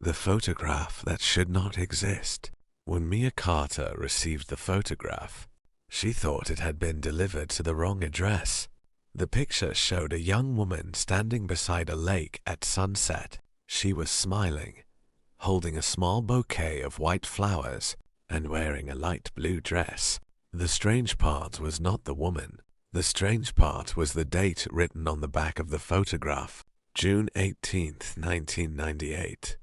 The photograph that should not exist. When Mia Carter received the photograph, she thought it had been delivered to the wrong address. The picture showed a young woman standing beside a lake at sunset. She was smiling, holding a small bouquet of white flowers and wearing a light blue dress. The strange part was not the woman. The strange part was the date written on the back of the photograph, June 18th, 1998.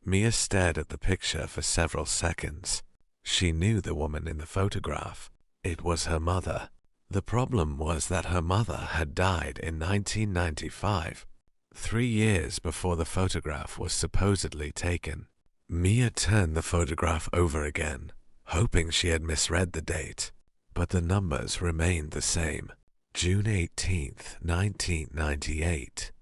Mia stared at the picture for several seconds. She knew the woman in the photograph. It was her mother. The problem was that her mother had died in 1995, 3 years before the photograph was supposedly taken. Mia turned the photograph over again, hoping she had misread the date, but the numbers remained the same. June 18th, 1998.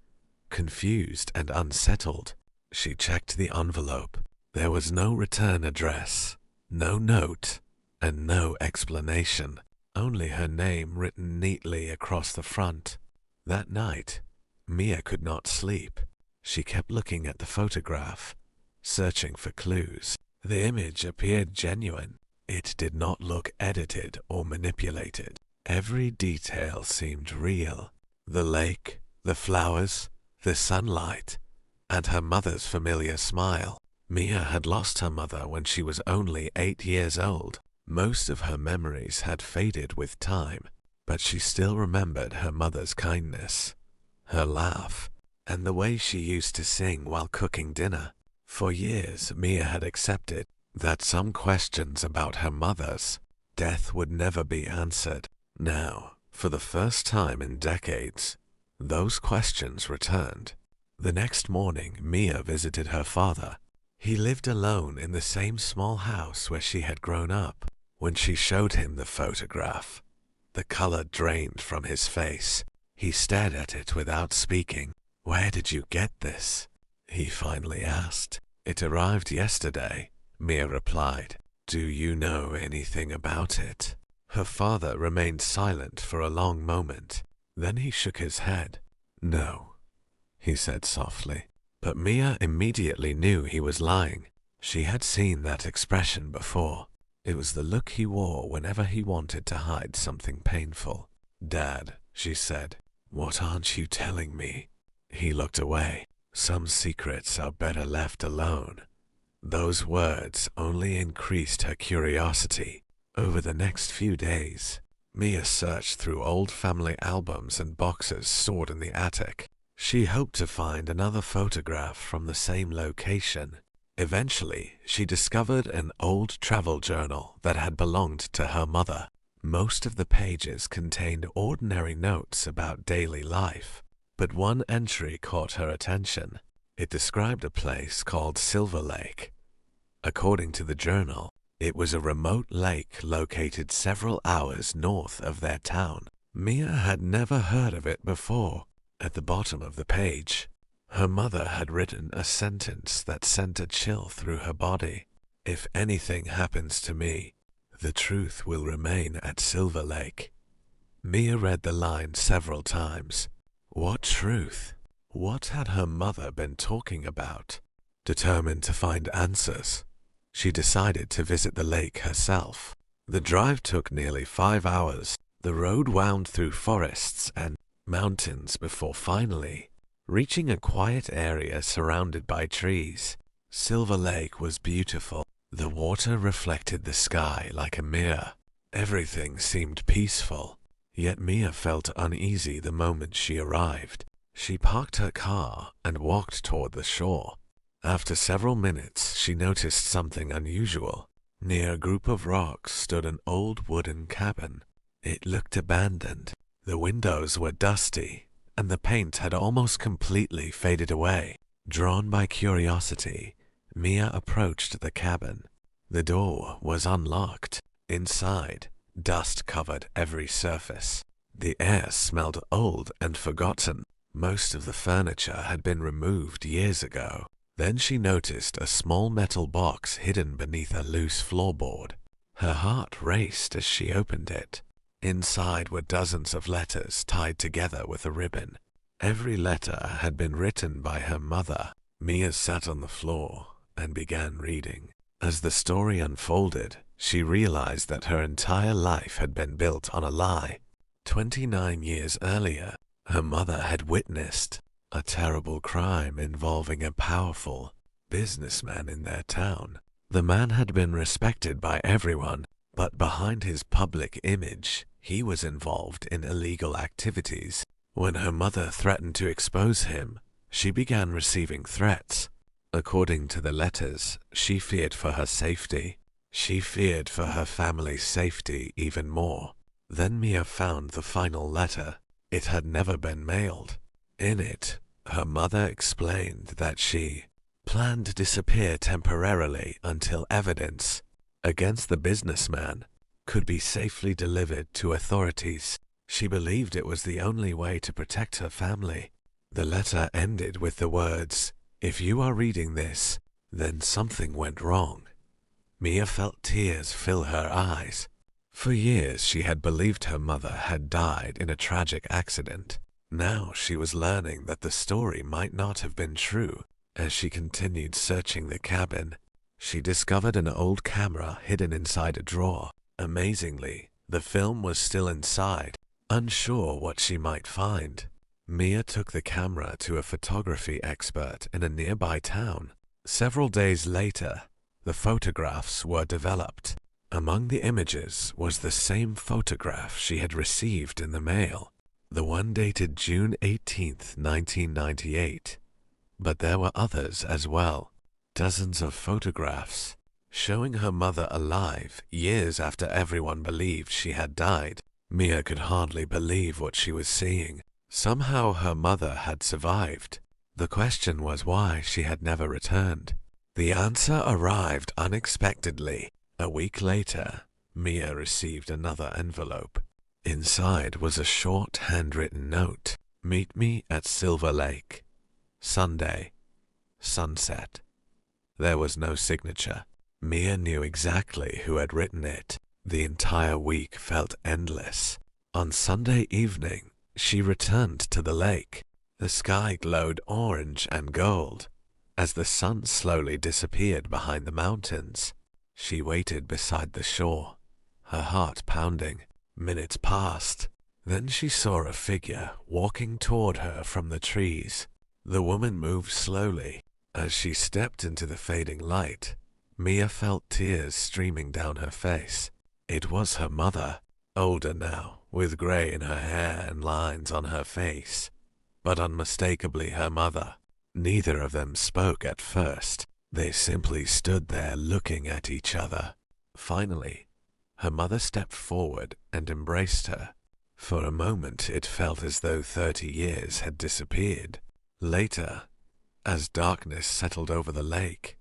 Confused and unsettled, she checked the envelope. There was no return address, no note, and no explanation. Only her name written neatly across the front. That night, Mia could not sleep. She kept looking at the photograph, searching for clues. The image appeared genuine. It did not look edited or manipulated. Every detail seemed real. The lake, the flowers, the sunlight, and her mother's familiar smile. Mia had lost her mother when she was only 8 years old. Most of her memories had faded with time, but she still remembered her mother's kindness, her laugh, and the way she used to sing while cooking dinner. For years, Mia had accepted that some questions about her mother's death would never be answered. Now, for the first time in decades, those questions returned. The next morning, Mia visited her father. He lived alone in the same small house where she had grown up. When she showed him the photograph, the color drained from his face. He stared at it without speaking. "Where did you get this?" he finally asked. "It arrived yesterday," Mia replied. "Do you know anything about it?" Her father remained silent for a long moment. Then he shook his head. "No," he said softly. But Mia immediately knew he was lying. She had seen that expression before. It was the look he wore whenever he wanted to hide something painful. "Dad," she said, "what aren't you telling me?" He looked away. "Some secrets are better left alone." Those words only increased her curiosity. Over the next few days, Mia searched through old family albums and boxes stored in the attic. She hoped to find another photograph from the same location. Eventually, she discovered an old travel journal that had belonged to her mother. Most of the pages contained ordinary notes about daily life, but one entry caught her attention. It described a place called Silver Lake. According to the journal, it was a remote lake located several hours north of their town. Mia had never heard of it before. At the bottom of the page, her mother had written a sentence that sent a chill through her body. "If anything happens to me, the truth will remain at Silver Lake." Mia read the line several times. What truth? What had her mother been talking about? Determined to find answers, she decided to visit the lake herself. The drive took nearly 5 hours. The road wound through forests and mountains before finally reaching a quiet area surrounded by trees. Silver Lake was beautiful. The water reflected the sky like a mirror. Everything seemed peaceful, yet Mia felt uneasy the moment she arrived. She parked her car and walked toward the shore. After several minutes, she noticed something unusual. Near a group of rocks stood an old wooden cabin. It looked abandoned. The windows were dusty, and the paint had almost completely faded away. Drawn by curiosity, Mia approached the cabin. The door was unlocked. Inside, dust covered every surface. The air smelled old and forgotten. Most of the furniture had been removed years ago. Then she noticed a small metal box hidden beneath a loose floorboard. Her heart raced as she opened it. Inside were dozens of letters tied together with a ribbon. Every letter had been written by her mother. Mia sat on the floor and began reading. As the story unfolded, she realized that her entire life had been built on a lie. 29 years earlier, her mother had witnessed a terrible crime involving a powerful businessman in their town. The man had been respected by everyone, but behind his public image, he was involved in illegal activities. When her mother threatened to expose him, she began receiving threats. According to the letters, she feared for her safety. She feared for her family's safety even more. Then Mia found the final letter. It had never been mailed. In it, her mother explained that she planned to disappear temporarily until evidence against the businessman could be safely delivered to authorities. She believed it was the only way to protect her family. The letter ended with the words, "If you are reading this, then something went wrong." Mia felt tears fill her eyes. For years she had believed her mother had died in a tragic accident. Now she was learning that the story might not have been true. As she continued searching the cabin, she discovered an old camera hidden inside a drawer. Amazingly, the film was still inside. Unsure what she might find, Mia took the camera to a photography expert in a nearby town. Several days later, the photographs were developed. Among the images was the same photograph she had received in the mail, the one dated June 18th, 1998. But there were others as well, dozens of photographs, showing her mother alive years after everyone believed she had died. Mia could hardly believe what she was seeing. Somehow her mother had survived. The question was why she had never returned. The answer arrived unexpectedly. A week later, Mia received another envelope. Inside was a short handwritten note. "Meet me at Silver Lake. Sunday. Sunset." There was no signature. Mia knew exactly who had written it. The entire week felt endless. On Sunday evening, she returned to the lake. The sky glowed orange and gold as the sun slowly disappeared behind the mountains. She waited beside the shore, her heart pounding. Minutes passed. Then she saw a figure walking toward her from the trees. The woman moved slowly. As she stepped into the fading light, Mia felt tears streaming down her face. It was her mother, older now, with gray in her hair and lines on her face, but unmistakably her mother. Neither of them spoke at first. They simply stood there looking at each other. Finally, her mother stepped forward and embraced her. For a moment it felt as though 30 years had disappeared. Later, as darkness settled over the lake,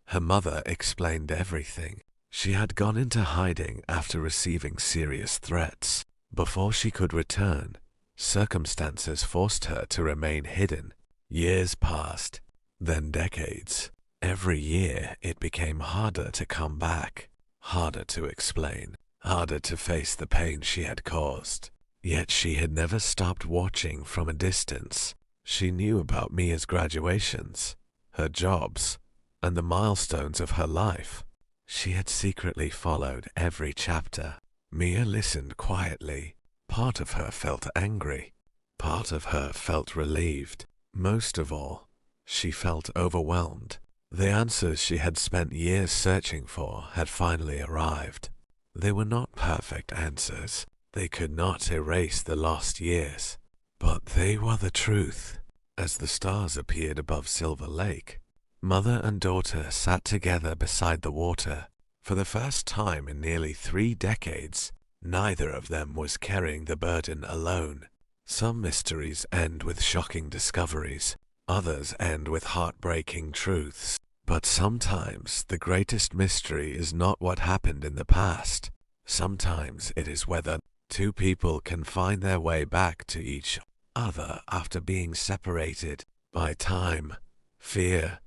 her mother explained everything. She had gone into hiding after receiving serious threats. Before she could return, circumstances forced her to remain hidden. Years passed, then decades. Every year it became harder to come back, harder to explain, harder to face the pain she had caused. Yet she had never stopped watching from a distance. She knew about Mia's graduations, her jobs, and the milestones of her life. She had secretly followed every chapter. Mia listened quietly. Part of her felt angry. Part of her felt relieved. Most of all, she felt overwhelmed. The answers she had spent years searching for had finally arrived. They were not perfect answers. They could not erase the lost years. But they were the truth. As the stars appeared above Silver Lake, mother and daughter sat together beside the water. For the first time in nearly 3 decades, neither of them was carrying the burden alone. Some mysteries end with shocking discoveries. Others end with heartbreaking truths. But sometimes the greatest mystery is not what happened in the past. Sometimes it is whether two people can find their way back to each other after being separated by time, fear,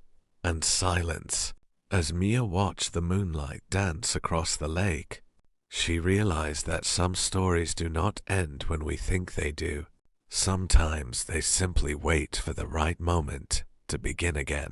and silence. As Mia watched the moonlight dance across the lake, she realized that some stories do not end when we think they do. Sometimes they simply wait for the right moment to begin again.